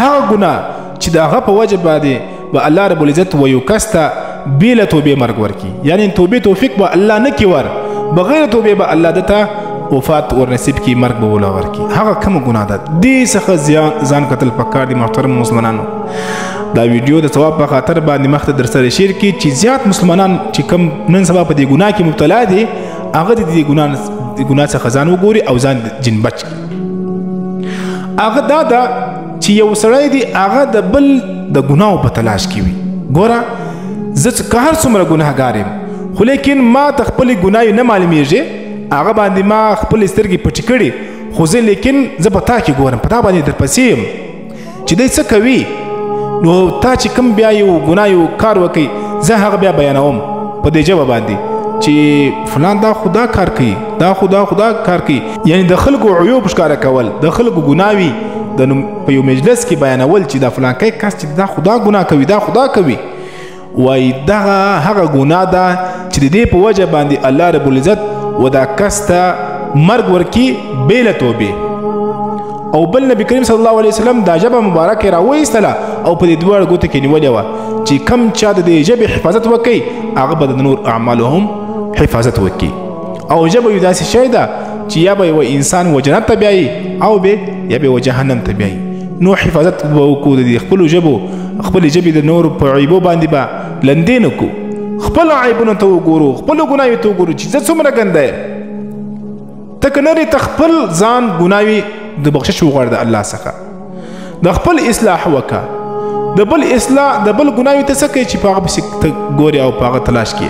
هغه ګناه چې د هغه په وجه باندې به الله رب العزت و یو کس ته بې له توبې مرګ ورکړي، یعنې توبې توفیق به الله نه کړي ور، بغیر توبې به الله دته وفات ورنصیب کړي، مرګ به ولا ورکړي. هغه کومه ګناه ده دې څخه ځان کتل پکار دي محترم مسلمانانو. دا ویډیو د ثواب په خاطر باندې مخ ته در سره شیر کړي چې زیات مسلمانان چې کم نن سبا په دې ګناه کې مبتلا دي هغه د دې ګناه څخه ځان وګوري او ځان جن بچ کړي. هغه دا ده چې یو سړی دی هغه د بل د ګناهو په تلاش کې وي. ګوره زه که هر څومره ګناهګار یم خو لیکن ما ته خپلې ګناهې نه معلومیږي، هغه باندې ما خپلې سترګې پټې کړي، خو زه لیکن زه په تا کې ګورم، په تا باندې درپسې یم چې دی څه کوي. نو تا چې کوم بیا یو ګناه یو کار وکړي زه هغه بیا بیانوم په دې ژبه باندې چې فلان دا خو دا کار کوي، دا خو دا کار کوي، یعنی د خلکو عیوب ښکاره کول، د خلکو ګناوي په یو مجلس کې بیانول چې دا فلان کوي کس چې دا خدا ګناه کوي، دا خدا کوي. وای دغه هغه ګناه ده چې د دې په وجه باندې الله رب العزت و دا کس ته مرګ ورکي بې له توبې. او بل نبی کریم صلی الله علیه وسلم دا ژبه مبارکه راوایستله او په دې دواړو ګوتو کې نیولې وه چې کم چا د دې ژبې حفاظت وکړي هغه به د نور اعمالو هم حفاظت وکړي. او ژبه یو داسې شی ده چې یا به یو انسان و جنت ته بیایي او یا به و جهنم ته بیایي. نو حفاظت به وکړو د خپلو ژبو، خپلې ژبې د نورو په عیبو باندې به لندې نه کړو، خپلو عیبونو ته وګورو، خپلو ګناوې ته وګورو چې زه څومره ګنده یم. ته که نرې ته خپل ځان ګناوې د بخشش وغواړه د الله څخه، د خپل اصلاح وکړه، د بل اصلاح د بل ګناوې ته څه کوي چې په هغه پسې ته ګورې او په هغه تلاش کې